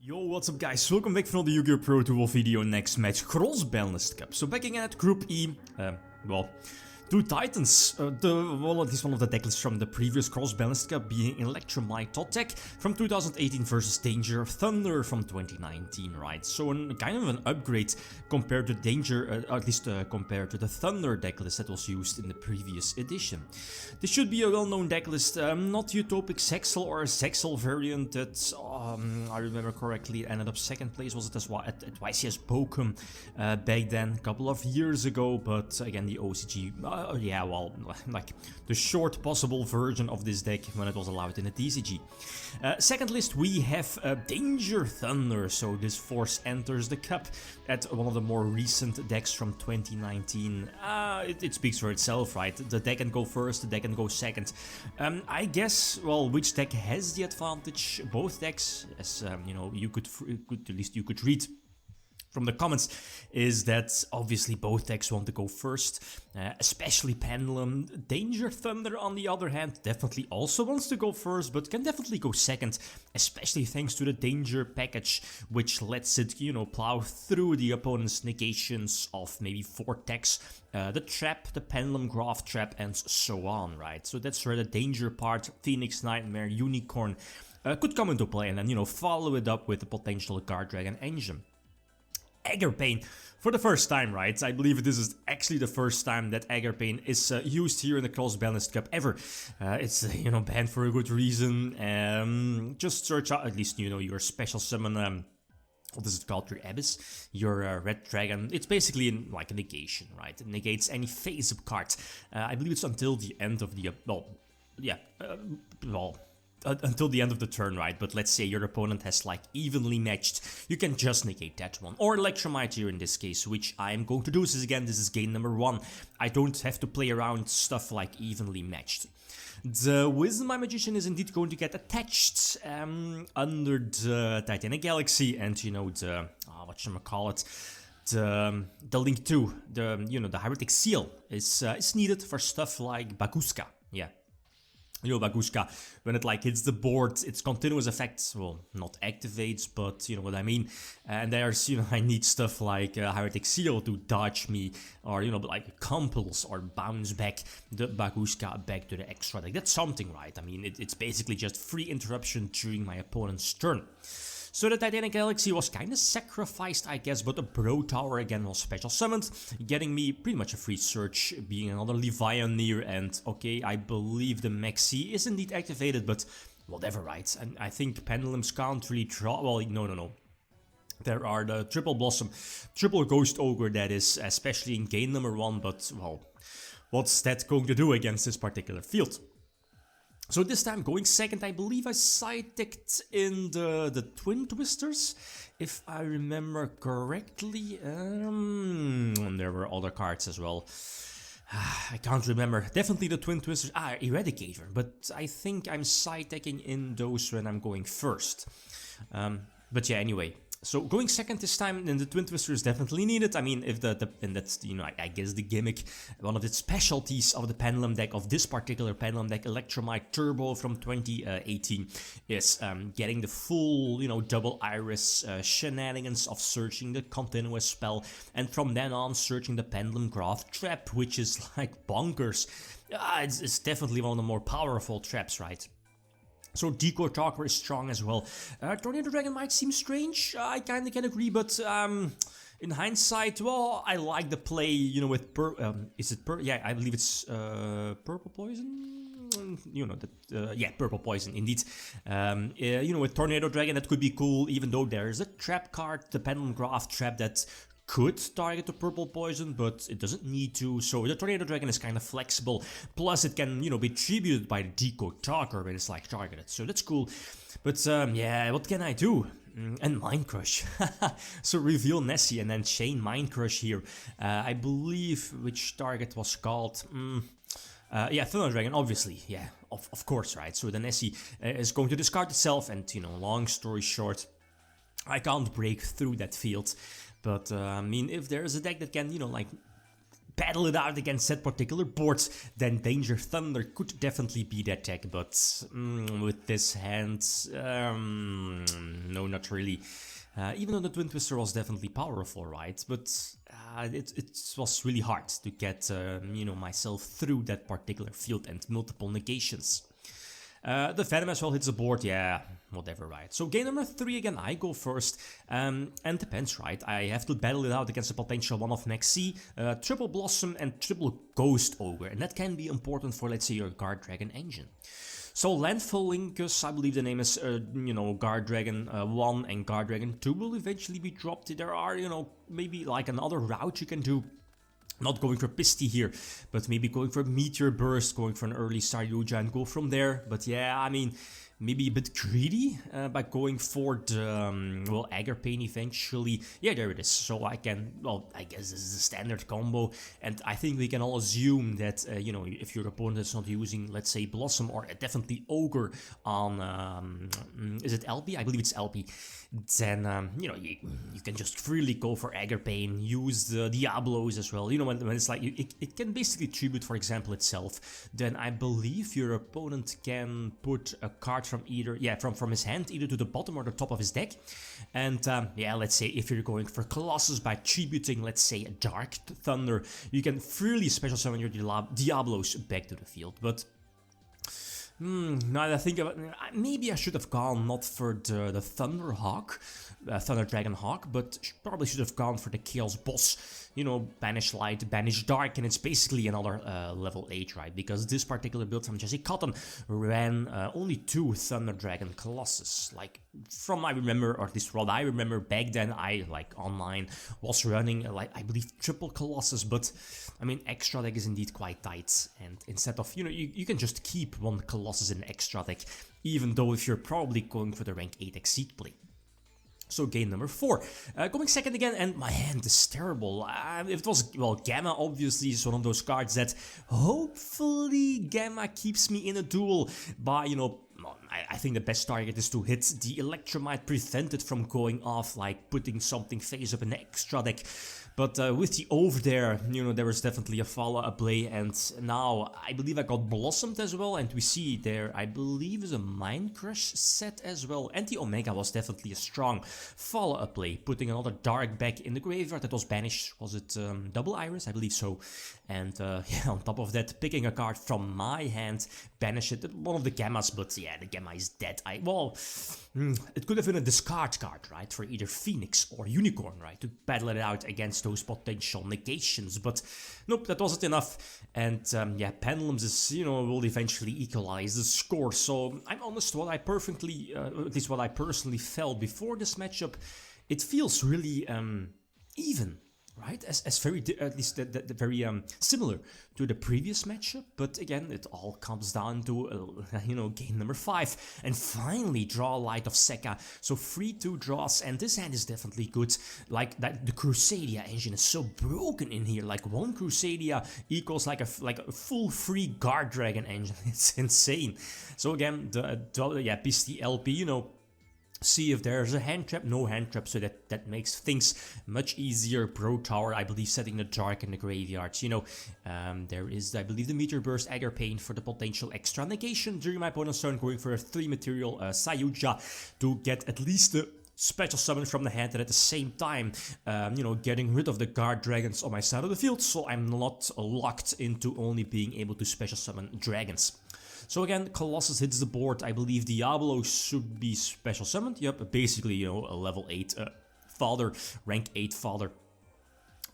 Yo, what's up guys, welcome back from the YgoPro Duel video. Next match, Cross-Banlist Cup. So back again at Group E, well, two Titans, well, at least one of the decklists from the previous Cross-Banlist Cup being Electrumite.dek from 2018 versus Danger Thunder from 2019, right? So kind of an upgrade compared to Danger, at least compared to the Thunder decklist that was used in the previous edition. This should be a well-known decklist, not Utopic Zexal or a Zexal variant that, I remember correctly, ended up second place, was it as well at YCS Bochum back then, a couple of years ago, but again the OCG, yeah, well, like the short possible version of this deck when it was allowed in the TCG. Second list we have Danger Thunder, so this force enters the cup at one of the more recent decks from 2019. It speaks for itself, right? The deck can go first, the deck can go second. I guess, well, which deck has the advantage? Both decks, as you know, at least you could read from the comments, is that obviously both decks want to go first, especially Pendulum. Danger Thunder, on the other hand, definitely also wants to go first, but can definitely go second, especially thanks to the Danger package, which lets it, you know, plow through the opponent's negations of maybe Vortex, the Trap, the Pendulum Graph Trap, and so on, right? So that's where the Danger part, Phoenix Nightmare, Unicorn, could come into play, and then, you know, follow it up with the potential Guard Dragon engine. AGARPAIN for the first time, right? I believe this is actually the first time that AGARPAIN is used here in the Cross-Banlist Cup ever. It's, you know, banned for a good reason. Just search out, at least, you know, your special summon, what is it called, your Abyss, your Red Dragon. It's basically like a negation, right? It negates any face-up card. I believe it's until the end of the, until the end of the turn, right? But let's say your opponent has like evenly matched, you can just negate that one. Or Electrumite here in this case, which I'm going to do. This is game number 1. I don't have to play around stuff like evenly matched. The Wisdom Magician is indeed going to get attached under the Titanic Galaxy, and you know, the, whatchamacallit, the link to the, you know, the Heretic Seal is needed for stuff like Baguska, yeah. You know, Baguska, when it like hits the board, its continuous effects, well, not activates, but you know what I mean. And there's, you know, I need stuff like Heretic Seal to dodge me, or, you know, like compulse or bounce back the Baguska back to the extra deck. That's something, right? I mean, it's basically just free interruption during my opponent's turn. So the Titanic Galaxy was kinda sacrificed, I guess, but the Bro Tower again was special summoned, getting me pretty much a free search, being another Leviathan near, and okay, I believe the Maxi is indeed activated, but whatever, right? And I think Pendulums can't really draw, well, no. There are the Triple Blossom, Triple Ghost Ogre, that is, especially in game number 1, but, well, what's that going to do against this particular field? So this time going second, I believe I side-decked in the Twin Twisters, if I remember correctly. There were other cards as well. I can't remember. Definitely the Twin Twisters. Eradicator. But I think I'm side-decking in those when I'm going first. But yeah, anyway. So going second this time, then the Twin Twister is definitely needed. I mean, if and that's, you know, I guess the gimmick, one of the specialties of the Pendulum deck, of this particular Pendulum deck, Electrumite Turbo from 2018, is getting the full, you know, double iris shenanigans of searching the continuous spell, and from then on searching the Pendulum Graph Trap, which is like bonkers. It's definitely one of the more powerful traps, right? So Decoy Talker is strong as well. Tornado Dragon might seem strange, I kinda can agree, but in hindsight, well, I like the play, you know, with yeah, I believe it's Purple Poison? You know, yeah, Purple Poison, indeed. You know, with Tornado Dragon, that could be cool, even though there's a trap card, the Pendulum Graph Trap, that could target the Purple Poison, but it doesn't need to, so the Tornado Dragon is kind of flexible, plus it can, you know, be tributed by the Decoy Talker when it's like targeted, so that's cool. But yeah, what can I do? And Mind Crush. So reveal Nessie and then chain Mind Crush here. I believe which target was called. Yeah, Thunder Dragon, obviously, yeah, of course, right? So the Nessie is going to discard itself, and, you know, long story short, I can't break through that field. But, I mean, if there's a deck that can, you know, like, battle it out against that particular board, then Danger Thunder could definitely be that deck, but with this hand, no, not really. Even though the Twin Twister was definitely powerful, right? But it was really hard to get, you know, myself through that particular field and multiple negations. The Venom as well hits the board, yeah, whatever, right? So game number 3 again, I go first, and depends, right? I have to battle it out against a potential one of Nexi, Triple Blossom and Triple Ghost Ogre, and that can be important for, let's say, your Guard Dragon engine. So Landfall Linkus, I believe the name is, you know, Guard Dragon 1 and Guard Dragon 2 will eventually be dropped. There are, you know, maybe like another route you can do. Not going for Pisty here, but maybe going for Meteor Burst, going for an early Saryuja and go from there. But yeah, I mean, maybe a bit greedy by going for the, well, AGARPAIN eventually. Yeah, there it is. So I can, well, I guess this is a standard combo. And I think we can all assume that, you know, if your opponent is not using, let's say, Blossom or definitely Ogre on, is it LP? I believe it's LP. Then, you know, you can just freely go for AGARPAIN, use the Diablos as well. You know, when it's like, it can basically tribute, for example, itself. Then I believe your opponent can put a card from either, yeah, from his hand, either to the bottom or the top of his deck. And, yeah, let's say if you're going for Colossus by tributing, let's say, a Dark Thunder, you can freely special summon your Diablos back to the field. But now that I think about it, maybe I should have gone not for the Thunder Hawk, Thunder Dragon Hawk, but probably should have gone for the Chaos Boss. You know, Banish Light, Banish Dark, and it's basically another level 8, right? Because this particular build from Jesse Cotton ran only 2 Thunder Dragon Colossus. Like, from I remember, or at least what I remember back then, I, like, online, was running, like, I believe, triple Colossus, but, I mean, extra deck is indeed quite tight, and instead of, you know, you can just keep one Colossus in extra deck, even though if you're probably going for the rank 8 Exceed play. So game number 4, going second again, and my hand is terrible. If it was, well, Gamma obviously is one of those cards that hopefully Gamma keeps me in a duel by, you know, I think the best target is to hit the Electrumite, prevent it from going off, like putting something face up in the extra deck. But with the over there, you know, there was definitely a follow-up play, and now I believe I got Blossomed as well, and we see there, I believe, is a Mind Crush set as well, and the Omega was definitely a strong follow-up play, putting another Dark back in the graveyard that was banished. Was it Double Iris? I believe so. And yeah, on top of that, picking a card from my hand, banish it, one of the Gammas, but yeah, the Gamma is dead. Well, it could have been a discard card, right, for either Phoenix or Unicorn, right, to battle it out against those potential negations, but nope, that wasn't enough. And yeah, Pendulums is, you know, will eventually equalize the score. So I'm honest, what I perfectly, at least what I personally felt before this matchup, it feels really even. Right, as very, at least very similar to the previous matchup, but again, it all comes down to, you know, game number 5, and finally draw Light of Sekka, so 3-2 draws, and this hand is definitely good. Like, that the Crusadia engine is so broken in here, like 1 Crusadia equals like a full free Guard Dragon engine, it's insane. So again, yeah, Pisty LP, you know, see if there's a hand trap, no hand trap, so that makes things much easier. Pro Tower, I believe, setting the Dark in the graveyard. You know, there is, I believe, the Meteor Burst, AGARPAIN for the potential extra negation during my opponent's turn, going for a 3 material Saryuja to get at least the special summon from the hand, and at the same time, you know, getting rid of the Guard Dragons on my side of the field, so I'm not locked into only being able to special summon dragons. So again, Colossus hits the board. I believe Diablo should be special summoned. Yep, basically, you know, a level 8 father, rank 8 father.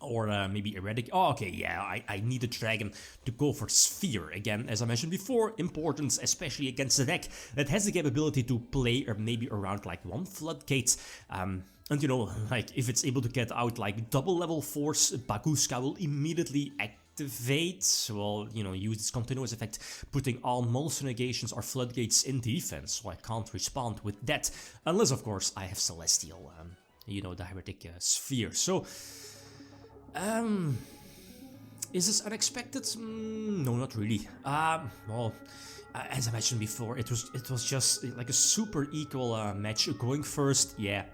Or maybe Erratic. Oh, okay, yeah, I need a dragon to go for Sphere. Again, as I mentioned before, important, especially against a deck that has the capability to play or maybe around like 1 Floodgate. And you know, like if it's able to get out like double level force, Baguska will immediately activate, well, you know, use its continuous effect, putting all monster negations or floodgates in defense, so I can't respond with that, unless of course I have Celestial, you know, the Heretic Sphere. So, is this unexpected? No, not really. Well, as I mentioned before, it was just like a super equal match. Going first, yeah.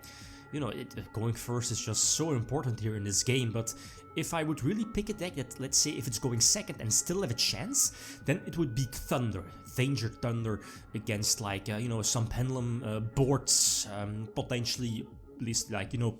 you know, going first is just so important here in this game. But if I would really pick a deck that, let's say, if it's going second and still have a chance, then it would be Thunder. Danger Thunder against, like, you know, some Pendulum boards, potentially, at least, like, you know,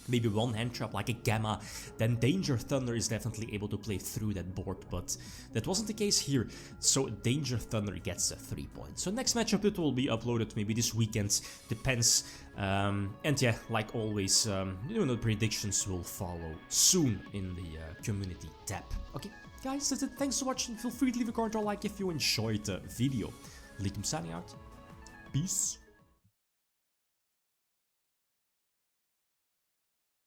maybe one hand trap like a Gamma. Then Danger Thunder is definitely able to play through that board, but that wasn't the case here. So Danger Thunder gets a 3 points. So next matchup, it will be uploaded maybe this weekend, depends. And yeah, like always, you know, the predictions will follow soon in the community tab. Okay, guys, that's it. Thanks for watching. Feel free to leave a comment or like if you enjoyed the video. Lithium signing out. Peace.